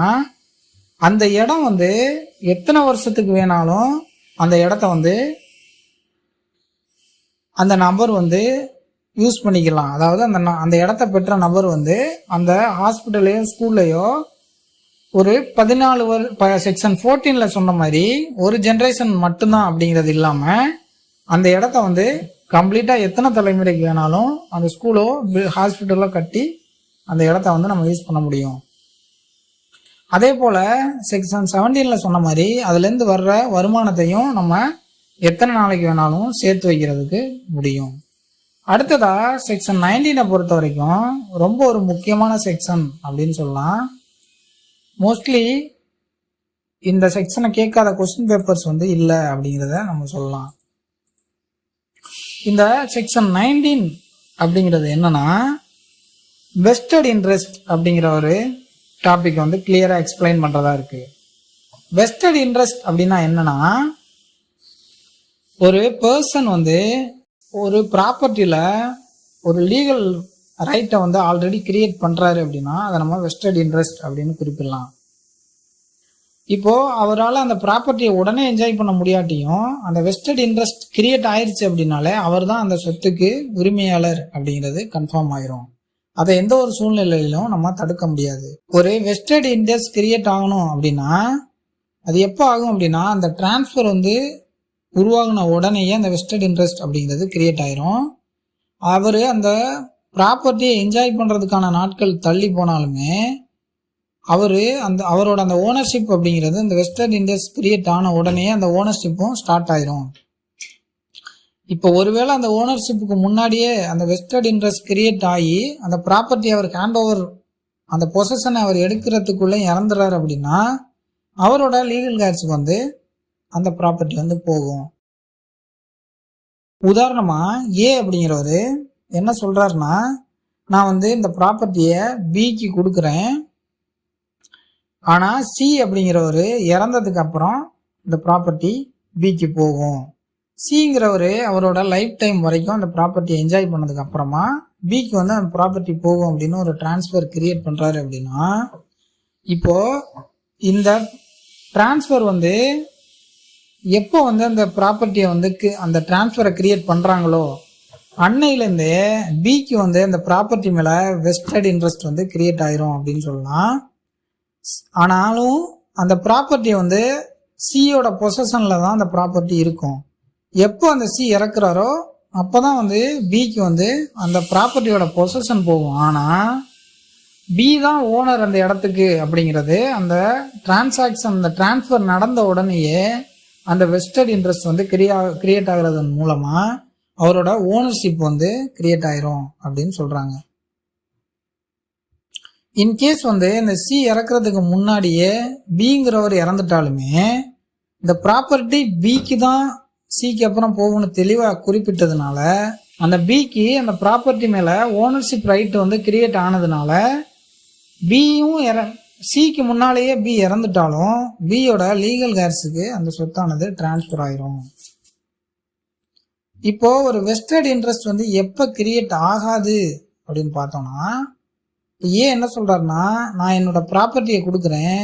அந்த இடம் வந்து எத்தனை வருஷத்துக்கு வேணாலும் அந்த இடத்த வந்து அந்த நபர் வந்து யூஸ் பண்ணிக்கலாம். அதாவது அந்த இடத்த பெற்ற நபர் வந்து அந்த ஹாஸ்பிட்டல்லையோ ஸ்கூல்லையோ ஒரு 14 செக்ஷன் 14ல சொன்ன மாதிரி ஒரு ஜென்ரேஷன் மட்டும்தான் அப்படிங்கிறது இல்லாமல் அந்த இடத்த வந்து கம்ப்ளீட்டாக எத்தனை தலைமுறைக்கு வேணாலும் அந்த ஸ்கூலோ ஹாஸ்பிட்டலோ கட்டி அந்த இடத்த வந்து நம்ம யூஸ் பண்ண முடியும். அதே போல் செக்ஷன் 17ல சொன்ன மாதிரி அதுலேருந்து வர்ற வருமானத்தையும் நம்ம எத்தனை நாளைக்கு வேணாலும் சேர்த்து வைக்கிறதுக்கு முடியும். அடுத்ததா செக்ஷன் 19 பொறுத்த வரைக்கும் ரொம்ப ஒரு முக்கியமான செக்ஷன் அப்படின்னு சொல்லலாம். மோஸ்ட்லி இந்த செக்ஷனை கேட்காத கொஸ்டின் பேப்பர்ஸ் வந்து இல்லை அப்படிங்கிறத நம்ம சொல்லலாம். இந்த செக்ஷன் 19 அப்படிங்கிறது என்னன்னா வெஸ்டட் இன்ட்ரெஸ்ட் அப்படிங்கிற ஒரு டாபிக் வந்து கிளியரா எக்ஸ்பிளைன் பண்றதா இருக்கு. வெஸ்டட் இன்ட்ரெஸ்ட் அப்படின்னா என்னன்னா ஒரு பர்சன் வந்து ஒரு ப்ராப்பர்ட்டியில ஒரு லீகல் ரைட்டை வந்து ஆல்ரெடி கிரியேட் பண்றாரு அப்படின்னா அதை நம்ம வெஸ்டட் இன்ட்ரெஸ்ட் அப்படின்னு குறிப்பிடலாம். இப்போ அவரால் அந்த ப்ராப்பர்ட்டியை உடனே என்ஜாய் பண்ண முடியாட்டியும் அந்த வெஸ்டட் இன்ட்ரெஸ்ட் கிரியேட் ஆயிடுச்சு அப்படின்னாலே அவர் தான் அந்த சொத்துக்கு உரிமையாளர் அப்படிங்கிறது கன்ஃபார்ம் ஆயிரும். அதை எந்த ஒரு சூழ்நிலையிலும் நம்ம தடுக்க முடியாது. ஒரு வெஸ்டட் இன்ட்ரெஸ்ட் கிரியேட் ஆகணும் அப்படின்னா அது எப்போ ஆகும் அப்படின்னா அந்த டிரான்ஸ்ஃபர் வந்து உருவாகின உடனேயே அந்த வெஸ்டட் இன்ட்ரெஸ்ட் அப்படிங்கிறது கிரியேட் ஆயிரும். அவர் அந்த ப்ராப்பர்ட்டியை என்ஜாய் பண்ணுறதுக்கான நாட்கள் தள்ளி போனாலுமே அவரோட அந்த ஓனர்ஷிப் அப்படிங்கிறது அந்த வெஸ்டட் இன்ட்ரெஸ்ட் கிரியேட் ஆன உடனே அந்த ஓனர்ஷிப்பும் ஸ்டார்ட் ஆயிரும். இப்போ ஒருவேளை அந்த ஓனர்ஷிப்புக்கு முன்னாடியே அந்த வெஸ்டட் இன்ட்ரெஸ்ட் கிரியேட் ஆகி அந்த ப்ராப்பர்ட்டி அவர் ஹேண்ட் ஓவர் அந்த பொசஷனை அவர் எடுக்கிறதுக்குள்ளே இறந்துறாரு அப்படின்னா அவரோட லீகல் கேர்ஸுக்கு வந்து அந்த ப்ராப்பர்ட்டி வந்து போகும். உதாரணமா ஏ அப்படிங்கிறவரு என்ன சொல்றாருன்னா நான் வந்து இந்த ப்ராப்பர்ட்டியை பிக்கு கொடுக்குறேன், ஆனா சி அப்படிங்கிறவரு இறந்ததுக்கு அப்புறம் இந்த ப்ராப்பர்ட்டி பிக்கு போகும். சிங்கிறவரு அவரோட லைஃப் டைம் வரைக்கும் அந்த ப்ராப்பர்ட்டியை என்ஜாய் பண்ணதுக்கு அப்புறமா பிக்கு வந்து அந்த ப்ராப்பர்ட்டி போகும் அப்படின்னு ஒரு டிரான்ஸ்ஃபர் கிரியேட் பண்றாரு அப்படின்னா இப்போ இந்த டிரான்ஸ்ஃபர் வந்து எப்போ வந்து அந்த ப்ராப்பர்ட்டியை வந்து அந்த டிரான்ஸ்ஃபரை கிரியேட் பண்றாங்களோ அன்னையிலேருந்தே பிக்கு வந்து அந்த ப்ராப்பர்ட்டி மேல வெஸ்டட் இன்ட்ரெஸ்ட் வந்து கிரியேட் ஆயிரும் அப்படின்னு சொல்லலாம். ஆனாலும் அந்த ப்ராப்பர்ட்டி வந்து சியோட பொசஷன்ல தான் அந்த ப்ராப்பர்ட்டி இருக்கும். எப்போ அந்த சி இறக்குறாரோ அப்போதான் வந்து பிக்கு வந்து அந்த ப்ராப்பர்ட்டியோட பொசஷன் போகும். ஆனா பி தான் ஓனர் அந்த இடத்துக்கு அப்படிங்கிறது அந்த டிரான்சாக்ஷன் அந்த டிரான்ஸ்ஃபர் நடந்த உடனேயே அந்த வெஸ்டட் இன்ட்ரெஸ்ட் வந்து கிரியேட் ஆகுறதன் மூலமா அவரோட ஓனர்ஷிப் வந்து கிரியேட் ஆயிரும் அப்படின்னு சொல்றாங்க. இன்கேஸ் வந்து இந்த சி இறக்குறதுக்கு முன்னாடியே பிங்கிறவர் இறந்துட்டாலுமே இந்த ப்ராப்பர்ட்டி பிக்கு தான் சிக்கு அப்புறம் போகும்னு தெளிவாக குறிப்பிட்டதுனால அந்த பிக்கு அந்த ப்ராப்பர்ட்டி மேலே ஓனர்ஷிப் ரைட் வந்து கிரியேட் ஆனதுனால பியும் சிக்கு முன்னாலேயே பி இறந்துட்டாலும் பியோட லீகல் கேர்ஸுக்கு அந்த சொத்தானது டிரான்ஸ்ஃபர் ஆயிரும். இப்போ ஒரு வெஸ்டட் இன்ட்ரெஸ்ட் வந்து எப்போ கிரியேட் ஆகாது அப்படின்னு பார்த்தோம்னா ஏன் என்ன சொல்றாருன்னா நான் என்னோட ப்ராப்பர்ட்டியை கொடுக்குறேன்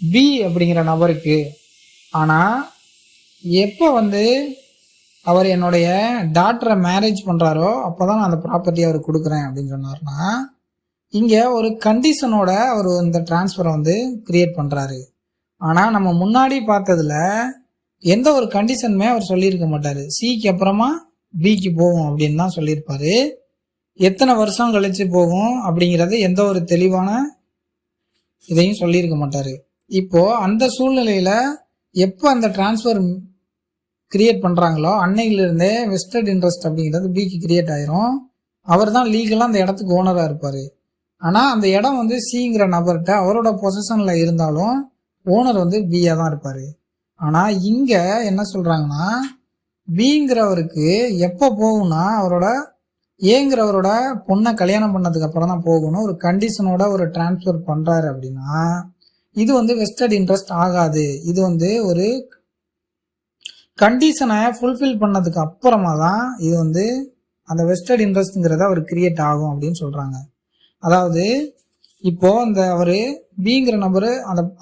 பி அப்படிங்கிற நபருக்கு, ஆனா எப்போ வந்து அவர் என்னுடைய டாட்டரை மேரேஜ் பண்றாரோ அப்போதான் நான் அந்த ப்ராப்பர்ட்டியை அவர் கொடுக்குறேன் அப்படின்னு சொன்னார்னா இங்க ஒரு கண்டிஷனோட அவர் இந்த டிரான்ஸ்ஃபரை வந்து கிரியேட் பண்றாரு. ஆனா நம்ம முன்னாடி பார்த்ததுல எந்த ஒரு கண்டிஷனுமே அவர் சொல்லியிருக்க மாட்டாரு. சிக்கு அப்புறமா பிக்கு போகும் அப்படின்னு தான் சொல்லியிருப்பாரு. எத்தனை வருஷம் கழிச்சு போகும் அப்படிங்கிறது எந்த ஒரு தெளிவான இதையும் சொல்லியிருக்க மாட்டாரு. இப்போ அந்த சூழ்நிலையில எப்போ அந்த டிரான்ஸ்ஃபர் கிரியேட் பண்றாங்களோ அன்னையிலிருந்தே வெஸ்டட் இன்ட்ரெஸ்ட் அப்படிங்கிறது பிக்கு கிரியேட் ஆயிரும். அவர் தான் லீகலா அந்த இடத்துக்கு ஓனரா இருப்பாரு. ஆனா அந்த இடம் வந்து சிங்கிற நபர்கிட்ட அவரோட பொசிஷன்ல இருந்தாலும் ஓனர் வந்து பியா தான் இருப்பாரு. ஆனா இங்க என்ன சொல்றாங்கன்னா பிங்கிறவருக்கு எப்போ போகும்னா அவரோட ஏங்கிறவரோட பொண்ணை கல்யாணம் பண்ணதுக்கு அப்புறம் தான் போகணும். ஒரு கண்டிஷனோட ஒரு டிரான்ஸ்ஃபர் பண்றாரு அப்படின்னா இது வந்து வெஸ்டட் இன்ட்ரெஸ்ட் ஆகாது. இது வந்து ஒரு கண்டிஷனை ஃபுல்ஃபில் பண்ணதுக்கு அப்புறமா தான் இது வந்து அந்த வெஸ்டட் இன்ட்ரெஸ்ட்ங்கிறத அவர் கிரியேட் ஆகும் அப்படின்னு சொல்றாங்க. அதாவது இப்போ அவரு பிங்கிற நபரு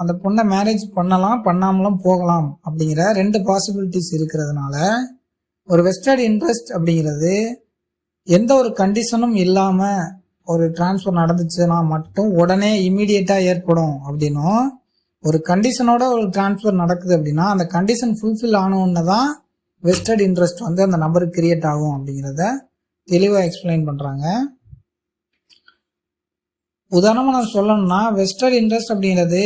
அந்த பொண்ணை மேரேஜ் பண்ணலாம் பண்ணாமலும் போகலாம் அப்படிங்கிற 2 பாசிபிலிட்டிஸ் இருக்கிறதுனால ஒரு வெஸ்டட் இன்ட்ரெஸ்ட் அப்படிங்கிறது எந்த ஒரு கண்டிஷனும் இல்லாம ஒரு டிரான்ஸ்ஃபர் நடந்துச்சுன்னா மட்டும் உடனே இமீடியட்டா ஏற்படும் அப்படின்னும், ஒரு கண்டிஷனோட ஒரு டிரான்ஸ்ஃபர் நடக்குது அப்படின்னா அந்த கண்டிஷன் ஃபுல்ஃபில் ஆனோன்னு தான் வெஸ்டட் இன்ட்ரெஸ்ட் அந்த நபருக்கு கிரியேட் ஆகும் அப்படிங்கிறத தெளிவாக எக்ஸ்பிளைன் பண்றாங்க. உதாரணமாக நான் சொல்லணும்னா, வெஸ்டட் இன்ட்ரெஸ்ட் அப்படிங்கிறது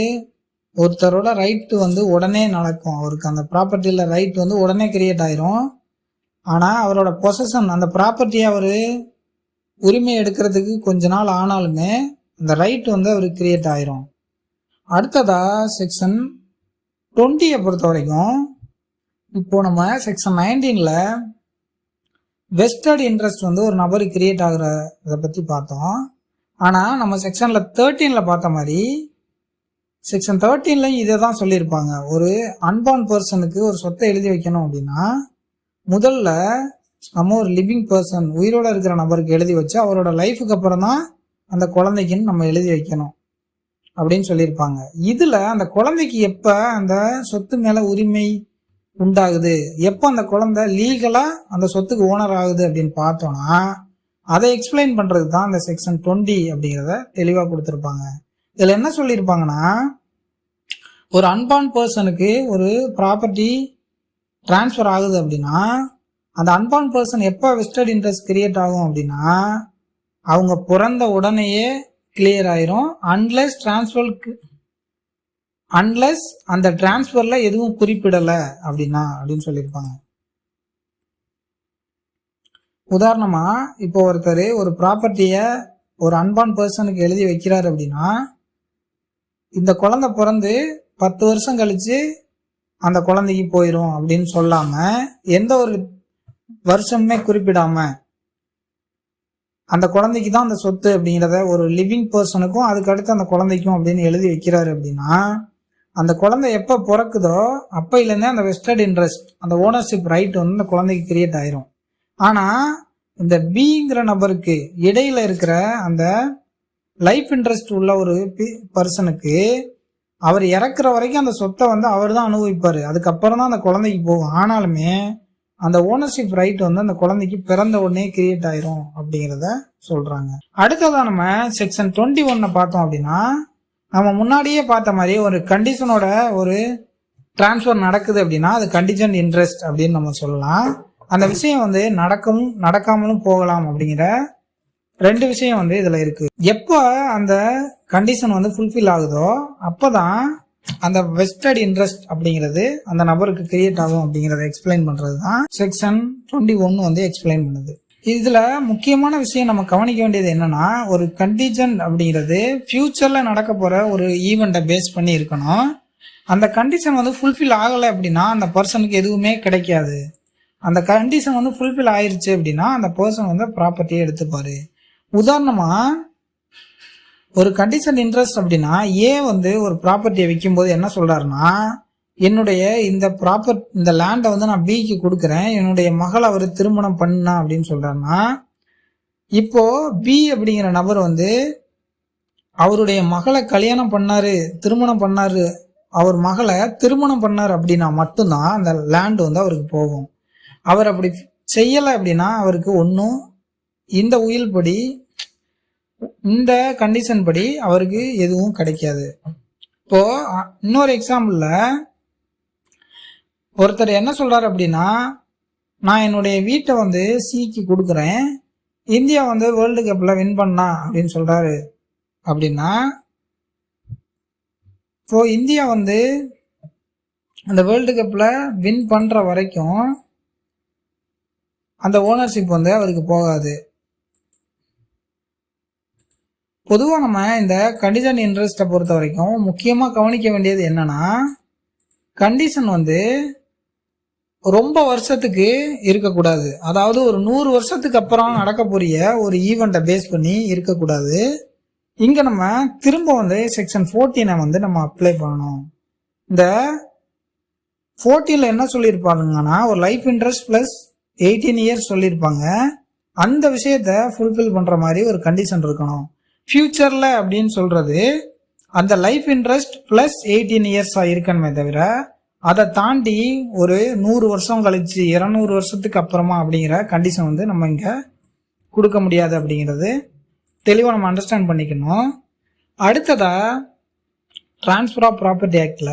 ஒருத்தரோட ரைட் உடனே நடக்கும். அவருக்கு அந்த ப்ராப்பர்ட்டியில் ரைட் உடனே கிரியேட் ஆயிரும். ஆனால் அவரோட பொசஷன் அந்த ப்ராப்பர்ட்டியை அவர் உரிமை எடுக்கிறதுக்கு கொஞ்ச நாள் ஆனாலுமே அந்த ரைட் அவருக்கு கிரியேட் ஆயிரும். அடுத்ததா செக்ஷன் 20 பொறுத்த வரைக்கும், இப்போ நம்ம செக்ஷன் 19ல் வெஸ்டட் இன்ட்ரெஸ்ட் ஒரு நபருக்கு கிரியேட் ஆகுறத பற்றி பார்த்தோம். ஆனால் நம்ம செக்ஷன்ல 13ல பார்த்த மாதிரி செக்ஷன் 13லையும் இதை தான் சொல்லியிருப்பாங்க. ஒரு அன்பார்ன் பர்சனுக்கு ஒரு சொத்தை எழுதி வைக்கணும் அப்படின்னா முதல்ல நம்ம ஒரு லிவிங் பர்சன் உயிரோட இருக்கிற நபருக்கு எழுதி வச்சு அவரோட லைஃபுக்கு அப்புறம் தான் அந்த குழந்தைக்குன்னு நம்ம எழுதி வைக்கணும் அப்படின்னு சொல்லியிருப்பாங்க. இதுல அந்த குழந்தைக்கு எப்ப அந்த சொத்து மேல உரிமை உண்டாகுது, எப்போ அந்த குழந்தை லீகலா அந்த சொத்துக்கு ஓனர் ஆகுது அப்படின்னு பார்த்தோம்னா அதை எக்ஸ்பிளைன் பண்றதுக்கு தான் அந்த செக்ஷன் 20 அப்படிங்கிறத தெளிவா கொடுத்துருப்பாங்க. இதுல என்ன சொல்லியிருப்பாங்கன்னா, ஒரு அன்பார்ன் பர்சனுக்கு ஒரு ப்ராப்பர்ட்டி டிரான்ஸ்ஃபர் ஆகுது அப்படின்னா அந்த அன்பார்ன் பர்சன் எப்போ வெஸ்டட் இன்ட்ரெஸ்ட் கிரியேட் ஆகும் அப்படின்னா அவங்க பிறந்த உடனேயே கிளியர் ஆயிரும், அன்லெஸ் அந்த டிரான்ஸ்ஃபர்ல எதுவும் குறிப்பிடலை அப்படின்னு சொல்லியிருப்பாங்க. உதாரணமா இப்போ ஒருத்தர் ஒரு ப்ராப்பர்ட்டியை ஒரு அன்பார்ன் பர்சனுக்கு எழுதி வைக்கிறாரு அப்படின்னா இந்த குழந்தை பிறந்து 10 வருஷம் கழிச்சு அந்த குழந்தைக்கு போயிடும் அப்படின்னு சொல்லாம எந்த ஒரு வருஷமே குறிப்பிடாம அந்த குழந்தைக்கு தான் அந்த சொத்து அப்படிங்கிறத ஒரு லிவிங் பர்சனுக்கும் அதுக்கு அடுத்து அந்த குழந்தைக்கும் அப்படின்னு எழுதி வைக்கிறாரு அப்படின்னா அந்த குழந்தை எப்போ பிறக்குதோ அப்பையிலேருந்தே அந்த வெஸ்டட் இன்ட்ரெஸ்ட் அந்த ஓனர்ஷிப் ரைட் அந்த குழந்தைக்கு கிரியேட் ஆயிரும். ஆனா இந்த பிங்கிற நபருக்கு இடையில இருக்கிற அந்த லைஃப் இன்ட்ரெஸ்ட் உள்ள ஒரு பர்சனுக்கு அவர் இறக்குற வரைக்கும் அந்த சொத்தை அவர் தான் அனுபவிப்பாரு, அதுக்கப்புறம் தான் அந்த குழந்தைக்கு போகும். ஆனாலுமே அந்த ஓனர்ஷிப் ரைட் அந்த குழந்தைக்கு பிறந்த உடனே கிரியேட் ஆயிரும் அப்படிங்கிறத சொல்றாங்க. அடுத்ததான் நம்ம செக்ஷன் 21 பார்த்தோம் அப்படின்னா, நம்ம முன்னாடியே பார்த்த மாதிரி ஒரு கண்டிஷனோட ஒரு டிரான்ஸ்ஃபர் நடக்குது அப்படின்னா அது கண்டிஜென்ட் இன்ட்ரெஸ்ட் அப்படின்னு நம்ம சொல்லலாம். அந்த விஷயம் நடக்கவும் நடக்காமலும் போகலாம் அப்படிங்கிற 2 விஷயம் இதுல இருக்கு. எப்போ அந்த கண்டிஷன் ஃபுல்ஃபில் ஆகுதோ அப்பதான் அந்த வெஸ்டட் இன்ட்ரெஸ்ட் அப்படிங்கிறது அந்த நபருக்கு கிரியேட் ஆகும் அப்படிங்கறத எக்ஸ்பிளைன் பண்றது தான் செக்ஷன் 21 எக்ஸ்பிளைன் பண்ணுது. இதுல முக்கியமான விஷயம் நம்ம கவனிக்க வேண்டியது என்னன்னா, ஒரு கண்டிஷன் அப்படிங்கிறது ஃபியூச்சர்ல நடக்க போற ஒரு ஈவெண்ட்டை பேஸ் பண்ணி இருக்கணும். அந்த கண்டிஷன் ஃபுல்ஃபில் ஆகலை அப்படின்னா அந்த பர்சனுக்கு எதுவுமே கிடைக்காது. அந்த கண்டிஷன் ஃபுல்ஃபில் ஆயிருச்சு அப்படின்னா அந்த பர்சன் ப்ராப்பர்ட்டியை எடுத்துப்பாரு. உதாரணமா ஒரு கண்டிஷன் இன்ட்ரெஸ்ட் அப்படின்னா ஒரு ப்ராப்பர்ட்டியை விற்கும் போது என்ன சொல்றாருன்னா, என்னுடைய இந்த லேண்டை நான் பிக்கு கொடுக்குறேன், என்னுடைய மகளை அவர் திருமணம் பண்ணா அப்படின்னு சொல்றாருன்னா, இப்போ பி அப்படிங்கிற நபர் அவருடைய மகளை கல்யாணம் பண்ணாரு, திருமணம் பண்ணாரு, அவர் மகளை திருமணம் பண்ணாரு அப்படின்னா மட்டும்தான் அந்த லேண்ட் அவருக்கு போகும். அவர் அப்படி செய்யலை அப்படின்னா அவருக்கு ஒன்றும் இந்த உயில் படி இந்த கண்டிஷன் படி அவருக்கு எதுவும் கிடைக்காது. இப்போ இன்னொரு எக்ஸாம்பிள்ல ஒருத்தர் என்ன சொல்றாரு அப்படின்னா, நான் என்னுடைய வீட்டை சிக்கு கொடுக்குறேன், இந்தியா வேர்ல்டு கப்ல வின் பண்ணா அப்படின்னு சொல்றாரு அப்படின்னா, இப்போ இந்தியா அந்த வேர்ல்டு கப்ல வின் பண்ற வரைக்கும் அந்த ஓனர்ஷிப் அவருக்கு போகாது. பொதுவாக நம்ம இந்த கண்டிஷன் இன்ட்ரெஸ்ட்டை பொறுத்த வரைக்கும் முக்கியமாக கவனிக்க வேண்டியது என்னன்னா, கண்டிஷன் ரொம்ப வருஷத்துக்கு இருக்கக்கூடாது. அதாவது ஒரு 100 வருஷத்துக்கு அப்புறம் நடக்கக்கூடிய ஒரு ஈவெண்ட்டை பேஸ் பண்ணி இருக்கக்கூடாது. இங்கே நம்ம திரும்ப செக்ஷன் 14 நம்ம அப்ளை பண்ணணும். இந்த 14ல் என்ன சொல்லியிருப்பாங்கன்னா, ஒரு லைஃப் இன்ட்ரெஸ்ட் ப்ளஸ் 18 இயர்ஸ் சொல்லியிருப்பாங்க. அந்த விஷயத்த ஃபுல்ஃபில் பண்ணுற மாதிரி ஒரு கண்டிஷன் இருக்கணும். ஃபியூச்சரில் அப்படின்னு சொல்கிறது அந்த லைஃப் இன்ட்ரெஸ்ட் ப்ளஸ் 18 இயர்ஸாக இருக்கணுமே தவிர அதை தாண்டி ஒரு 100 வருஷம் கழிச்சு 200 வருஷத்துக்கு அப்புறமா அப்படிங்கிற கண்டிஷன் வந்து நம்ம இங்கே கொடுக்க முடியாது அப்படிங்கிறது தெளிவாக நம்ம அண்டர்ஸ்டாண்ட் பண்ணிக்கணும். அடுத்ததாக ட்ரான்ஸ்ஃபர் ஆஃப் ப்ராப்பர்ட்டி ஆக்டில்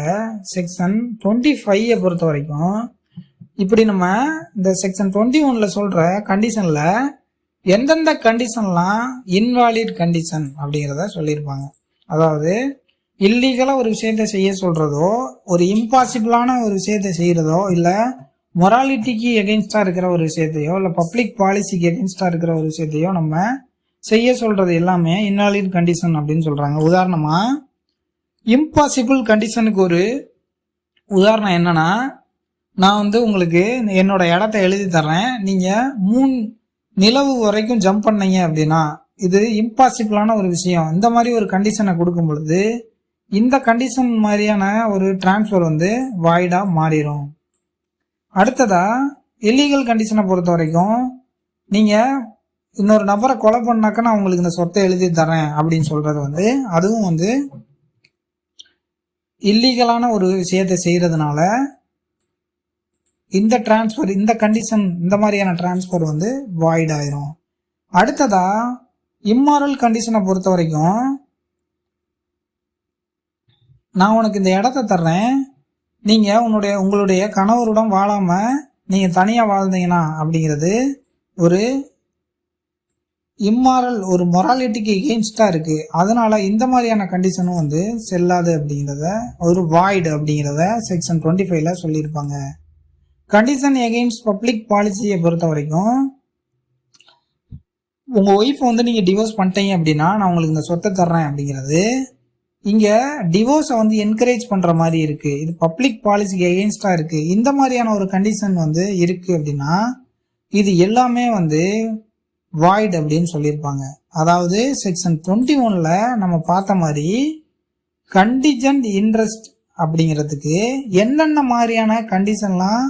செக்ஷன் 25 பொறுத்த வரைக்கும் இப்படி நம்ம இந்த செக்ஷன் 21 சொல்கிற கண்டிஷனில் எந்தெந்த கண்டிஷன்லாம் இன்வாலிட் கண்டிஷன் அப்படிங்கிறத சொல்லியிருப்பாங்க. அதாவது இல்லீகலாக ஒரு விஷயத்தை செய்ய சொல்கிறதோ, ஒரு இம்பாசிபிளான ஒரு விஷயத்தை செய்கிறதோ, இல்லை மொராலிட்டிக்கு எகென்ஸ்டாக இருக்கிற ஒரு விஷயத்தையோ, இல்லை பப்ளிக் பாலிசிக்கு எகென்ஸ்டாக இருக்கிற ஒரு விஷயத்தையோ நம்ம செய்ய சொல்கிறது எல்லாமே இன்வாலிட் கண்டிஷன் அப்படின்னு சொல்கிறாங்க. உதாரணமாக இம்பாசிபிள் கண்டிஷனுக்கு ஒரு உதாரணம் என்னன்னா, நான் வந்து உங்களுக்கு என்னோட இடத்த எழுதி தர்றேன், நீங்கள் 3 நிலவு வரைக்கும் ஜம்ப் பண்ணீங்க அப்படின்னா இது இம்பாசிபிளான ஒரு விஷயம். இந்த மாதிரி ஒரு கண்டிஷனை கொடுக்கும் பொழுது இந்த கண்டிஷன் மாதிரியான ஒரு டிரான்ஸ்ஃபர் வந்து வாய்டாக மாறிடும். அடுத்ததா இல்லீகல் கண்டிஷனை பொறுத்த வரைக்கும் நீங்கள் இன்னொரு நபரை கொலை பண்ணாக்க நான் உங்களுக்கு இந்த சொத்தை எழுதி தரேன் அப்படின்னு சொல்கிறது வந்து அதுவும் வந்து இல்லீகலான ஒரு விஷயத்தை செய்கிறதுனால இந்த டிரான்ஸ்ஃபர், இந்த கண்டிஷன், இந்த மாதிரியான டிரான்ஸ்ஃபர் வந்து வாய்ட் ஆயிரும். அடுத்ததா இம்மாரல் கண்டிஷனை பொறுத்த வரைக்கும் நான் உனக்கு இந்த இடத்த தர்றேன், நீங்கள் உங்களுடைய கணவருடன் வாழாமல் நீங்கள் தனியாக வாழ்ந்தீங்கன்னா அப்படிங்கிறது ஒரு இம்மாரல், ஒரு மொராலிட்டிக்கு எகெயின்ஸ்டாக இருக்குது. அதனால் இந்த மாதிரியான கண்டிஷனும் வந்து செல்லாது அப்படிங்கிறத, ஒரு வாய்டு அப்படிங்கிறத செக்ஷன் 25 சொல்லியிருப்பாங்க. கண்டிஷன் எகெயின்ஸ்ட் பப்ளிக் பாலிசியை பொறுத்த வரைக்கும் உங்கள் ஒய்ஃபை வந்து நீங்கள் டிவோர்ஸ் பண்ணிட்டீங்க அப்படின்னா நான் உங்களுக்கு இந்த சொத்தை தர்றேன் அப்படிங்கிறது இங்கே டிவோர்ஸை வந்து என்கரேஜ் பண்ணுற மாதிரி இருக்குது. இது பப்ளிக் பாலிசிக்கு எகெயின்ஸ்டாக இருக்குது. இந்த மாதிரியான ஒரு கண்டிஷன் வந்து இருக்குது அப்படின்னா இது எல்லாமே வந்து வாய்ட் அப்படின்னு சொல்லியிருப்பாங்க. அதாவது செக்ஷன் 21 நம்ம பார்த்த மாதிரி கண்டிஜென்ட் இன்ட்ரெஸ்ட் அப்படிங்கிறதுக்கு என்னென்ன மாதிரியான கண்டிஷன்லாம்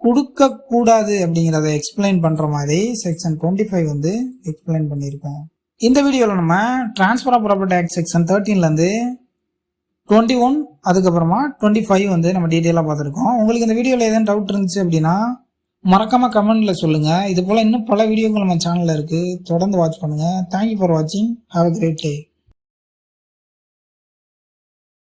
கொடுக்க கூடாது அப்படிங்கிறத எக்ஸ்பிளைன் பண்ணுற மாதிரி செக்ஷன் 25 வந்து எக்ஸ்பிளைன் பண்ணியிருக்கோம். இந்த வீடியோவில் நம்ம transfer of property act section 13 21 அதுக்கப்புறமா 25 வந்து நம்ம டீட்டெயிலாக பார்த்துருக்கோம். உங்களுக்கு இந்த வீடியோவில் எதுவும் டவுட் இருந்துச்சு அப்படின்னா மறக்காமல் கமெண்ட்டில் சொல்லுங்கள். இது போல் இன்னும் பல வீடியோக்கள் நம்ம சேனலில் இருக்குது, தொடர்ந்து வாட்ச் பண்ணுங்கள். தேங்க்யூ ஃபார் வாட்சிங். Have a great day.